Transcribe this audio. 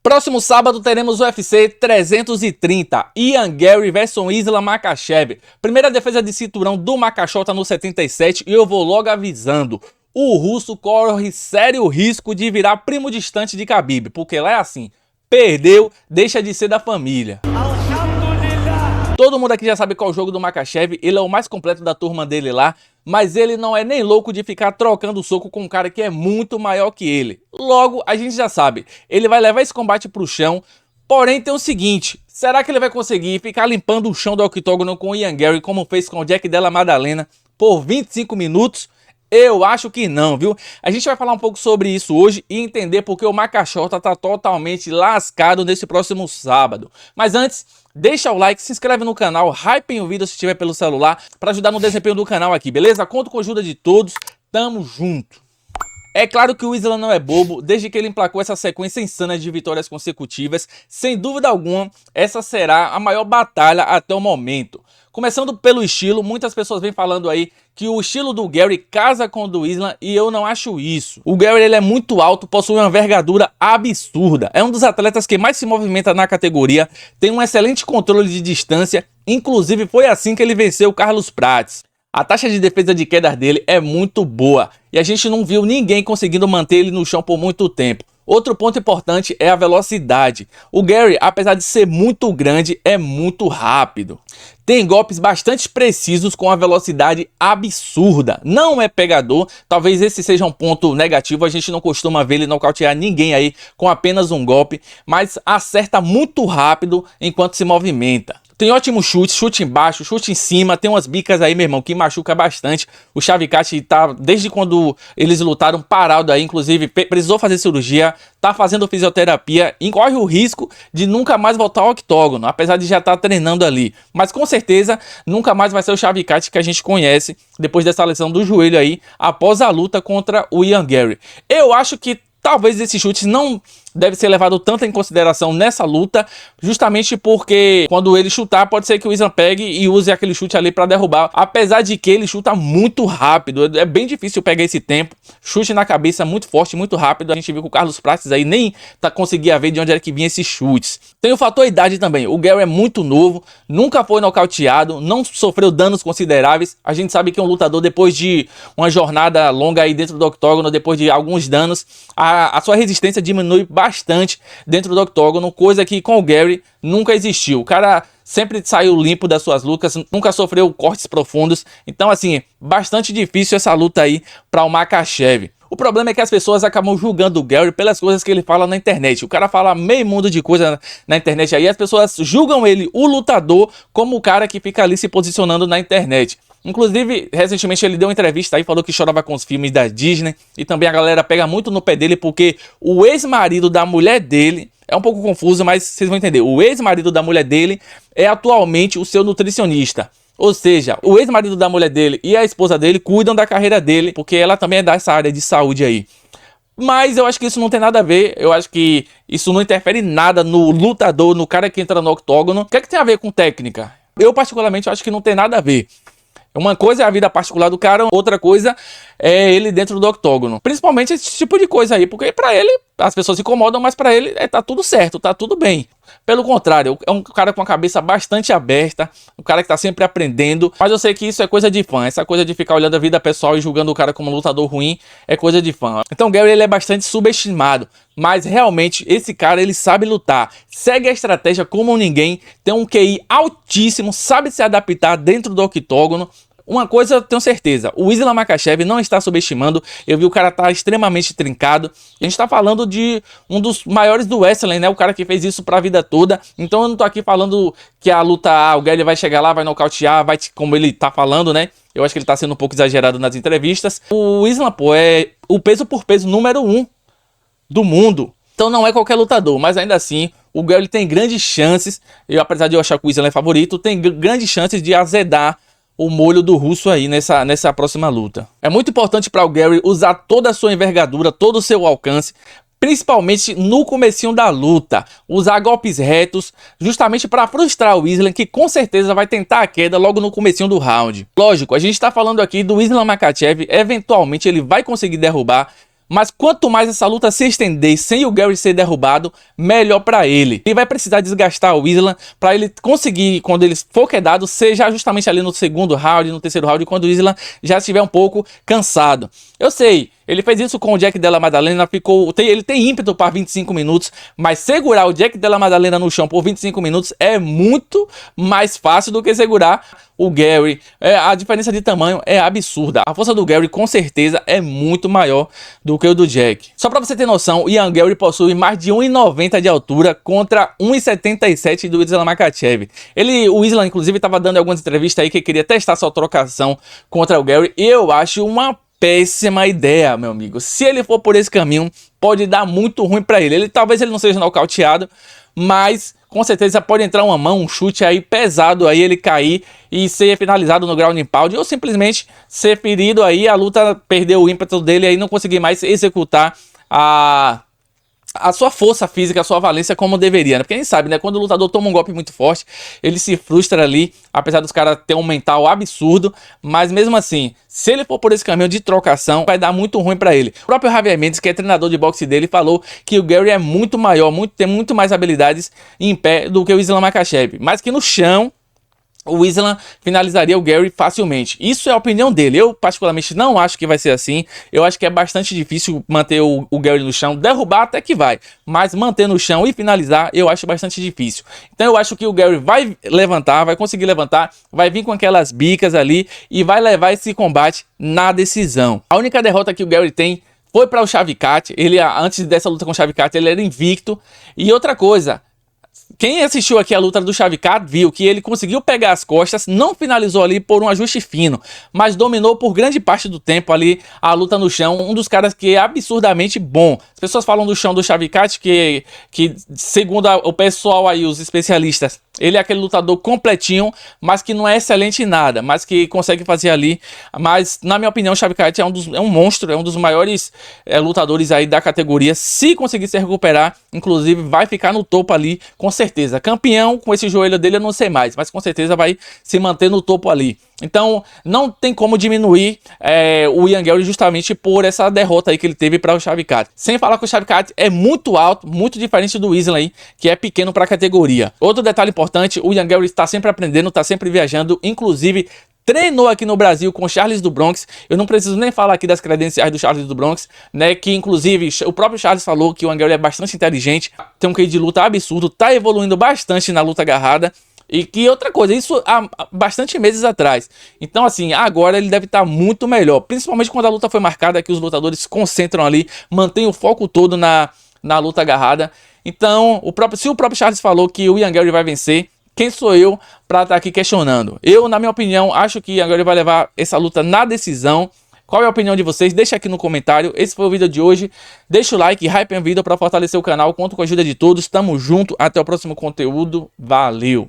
Próximo sábado teremos o UFC 330, Ian Garry vs Islam Makhachev. Primeira defesa de cinturão do Makhachev no 77 e eu vou logo avisando. O russo corre sério risco de virar primo distante de Khabib, porque lá é assim, perdeu, deixa de ser da família. Todo mundo aqui já sabe qual é o jogo do Makhachev, ele é o mais completo da turma dele lá, mas ele não é nem louco de ficar trocando soco com um cara que é muito maior que ele. Logo, a gente já sabe, ele vai levar esse combate pro chão, porém tem o seguinte, será que ele vai conseguir ficar limpando o chão do octógono com o Ian Garry, como fez com o Jack Della Maddalena, por 25 minutos? Eu acho que não, viu? A gente vai falar um pouco sobre isso hoje e entender porque o Makhachev tá totalmente lascado nesse próximo sábado. Mas antes, deixa o like, se inscreve no canal, hypem o vídeo se estiver pelo celular para ajudar no desempenho do canal aqui, beleza? Conto com a ajuda de todos, tamo junto. É claro que o Islam não é bobo, desde que ele emplacou essa sequência insana de vitórias consecutivas, sem dúvida alguma, essa será a maior batalha até o momento. Começando pelo estilo, muitas pessoas vêm falando aí que o estilo do Garry casa com o do Islam e eu não acho isso. O Garry ele é muito alto, possui uma envergadura absurda, é um dos atletas que mais se movimenta na categoria, tem um excelente controle de distância, inclusive foi assim que ele venceu o Carlos Prates. A taxa de defesa de quedas dele é muito boa e a gente não viu ninguém conseguindo manter ele no chão por muito tempo. Outro ponto importante é a velocidade. O Garry, apesar de ser muito grande, é muito rápido. Tem golpes bastante precisos com a velocidade absurda. Não é pegador, talvez esse seja um ponto negativo. A gente não costuma ver ele nocautear ninguém aí com apenas um golpe, mas acerta muito rápido enquanto se movimenta. Tem ótimos chutes, chute embaixo, chute em cima, tem umas bicas aí, meu irmão, que machuca bastante. O Shavkat tá, desde quando eles lutaram, parado aí, inclusive precisou fazer cirurgia, tá fazendo fisioterapia e corre o risco de nunca mais voltar ao octógono, apesar de já estar treinando ali. Mas com certeza, nunca mais vai ser o Shavkat que a gente conhece depois dessa lesão do joelho aí, após a luta contra o Ian Garry. Eu acho que talvez esses chutes não deve ser levado tanto em consideração nessa luta, justamente porque quando ele chutar, pode ser que o Islam pegue e use aquele chute ali para derrubar, apesar de que ele chuta muito rápido, é bem difícil pegar esse tempo, chute na cabeça muito forte, muito rápido, a gente viu que o Carlos Prates aí nem conseguia ver de onde era que vinha esses chutes. Tem o fator idade também, o Garry é muito novo, nunca foi nocauteado, não sofreu danos consideráveis, a gente sabe que um lutador depois de uma jornada longa aí dentro do octógono, depois de alguns danos, a sua resistência diminui bastante dentro do octógono, coisa que com o Garry nunca existiu. O cara sempre saiu limpo das suas lutas, nunca sofreu cortes profundos. Então, assim, bastante difícil essa luta aí para o Makhachev. O problema é que as pessoas acabam julgando o Garry pelas coisas que ele fala na internet. O cara fala meio mundo de coisa na internet aí, as pessoas julgam ele, o lutador, como o cara que fica ali se posicionando na internet. Inclusive, recentemente ele deu uma entrevista aí, falou que chorava com os filmes da Disney e também a galera pega muito no pé dele porque o ex-marido da mulher dele, é um pouco confuso, mas vocês vão entender, o ex-marido da mulher dele é atualmente o seu nutricionista. Ou seja, o ex-marido da mulher dele e a esposa dele cuidam da carreira dele, porque ela também é dessa área de saúde aí. Mas eu acho que isso não tem nada a ver, eu acho que isso não interfere nada no lutador, no cara que entra no octógono. O que é que tem a ver com técnica? Eu particularmente acho que não tem nada a ver. Uma coisa é a vida particular do cara, outra coisa é ele dentro do octógono. Principalmente esse tipo de coisa aí, porque pra ele, as pessoas se incomodam, mas pra ele tá tudo certo, tá tudo bem. Pelo contrário, é um cara com a cabeça bastante aberta, um cara que tá sempre aprendendo, mas eu sei que isso é coisa de fã, essa coisa de ficar olhando a vida pessoal e julgando o cara como um lutador ruim é coisa de fã. Então o Garry ele é bastante subestimado, mas realmente esse cara ele sabe lutar, segue a estratégia como ninguém, tem um QI altíssimo, sabe se adaptar dentro do octógono. Uma coisa eu tenho certeza, o Islam Makhachev não está subestimando, eu vi o cara tá extremamente trincado, a gente tá falando de um dos maiores do wrestling, né, o cara que fez isso pra vida toda, então eu não tô aqui falando que a luta, o Garry vai chegar lá, vai nocautear, vai, como ele tá falando, né, eu acho que ele tá sendo um pouco exagerado nas entrevistas. O Islam, pô, é o peso por peso número 1 do mundo, então não é qualquer lutador, mas ainda assim, o Garry tem grandes chances, apesar de eu achar que o Islam é favorito, tem grandes chances de azedar o molho do russo aí nessa próxima luta. É muito importante para o Garry usar toda a sua envergadura, todo o seu alcance, principalmente no comecinho da luta, usar golpes retos, justamente para frustrar o Islam, que com certeza vai tentar a queda logo no comecinho do round. Lógico, a gente está falando aqui do Islam Makhachev, eventualmente ele vai conseguir derrubar, Mas quanto mais essa luta se estender sem o Gary ser derrubado, melhor pra ele. Ele vai precisar desgastar o Islam pra ele conseguir, quando ele for quedado, seja justamente ali no segundo round, no terceiro round, quando o Islam já estiver um pouco cansado. Eu sei, ele fez isso com o Jack Della Maddalena, ele tem ímpeto para 25 minutos, mas segurar o Jack Della Maddalena no chão por 25 minutos é muito mais fácil do que segurar o Gary. A diferença de tamanho é absurda. A força do Gary com certeza é muito maior do que o do Jack. Só para você ter noção, o Ian Gary possui mais de 1,90 de altura contra 1,77 do Islam Makhachev. O Islam inclusive estava dando algumas entrevistas aí que queria testar sua trocação contra o Gary, e eu acho uma péssima ideia, meu amigo. Se ele for por esse caminho, pode dar muito ruim para ele. Talvez ele não seja nocauteado, mas com certeza pode entrar uma mão, um chute aí pesado, aí ele cair e ser finalizado no ground and pound, ou simplesmente ser ferido aí, a luta perdeu o ímpeto dele aí, não conseguir mais executar a sua força física, a sua valência como deveria, né? Porque a gente sabe, né? Quando o lutador toma um golpe muito forte, ele se frustra ali, apesar dos caras terem um mental absurdo, mas mesmo assim, se ele for por esse caminho de trocação, vai dar muito ruim pra ele. O próprio Javier Mendes, que é treinador de boxe dele, falou que o Gary é muito maior, tem muito mais habilidades em pé do que o Islam Makhachev, mas que no chão o Islam finalizaria o Gary facilmente. Isso é a opinião dele. Eu particularmente não acho que vai ser assim. Eu acho que é bastante difícil manter o Gary no chão. Derrubar até que vai, mas manter no chão e finalizar eu acho bastante difícil. Então eu acho que o Gary vai levantar, vai conseguir levantar, vai vir com aquelas bicas ali e vai levar esse combate na decisão. A única derrota que o Gary tem foi para o Shavkat. Antes dessa luta com o Shavkat, ele era invicto. E outra coisa, quem assistiu aqui a luta do Shavkat viu que ele conseguiu pegar as costas, não finalizou ali por um ajuste fino, mas dominou por grande parte do tempo ali a luta no chão. Um dos caras que é absurdamente bom. As pessoas falam do chão do Shavkat que segundo o pessoal aí, os especialistas, ele é aquele lutador completinho, mas que não é excelente em nada, mas que consegue fazer ali. Mas, na minha opinião, o Shavkat é um monstro, é um dos maiores lutadores aí da categoria. Se conseguir se recuperar, inclusive, vai ficar no topo ali, com certeza. Campeão, com esse joelho dele, eu não sei mais, mas com certeza vai se manter no topo ali. Então, não tem como diminuir o Ian Gary justamente por essa derrota aí que ele teve para o Shavkat. Sem falar que o Shavkat é muito alto, muito diferente do Islam aí, que é pequeno para a categoria. Outro detalhe importante, o Ian Gary está sempre aprendendo, está sempre viajando, inclusive treinou aqui no Brasil com o Charles do Bronx. Eu não preciso nem falar aqui das credenciais do Charles do Bronx, né? Que inclusive o próprio Charles falou que o Ian Gary é bastante inteligente, tem um QI de luta absurdo, tá evoluindo bastante na luta agarrada. E que outra coisa, isso há bastante meses atrás. Então assim, agora ele deve estar muito melhor. Principalmente quando a luta foi marcada, que os lutadores se concentram ali, mantêm o foco todo na luta agarrada. Então, se o próprio Charles falou que o Ian Gary vai vencer, quem sou eu para estar aqui questionando? Eu, na minha opinião, acho que o Ian Gary vai levar essa luta na decisão. Qual é a opinião de vocês? Deixa aqui no comentário. Esse foi o vídeo de hoje. Deixa o like, hype no vídeo para fortalecer o canal. Conto com a ajuda de todos. Tamo junto. Até o próximo conteúdo. Valeu!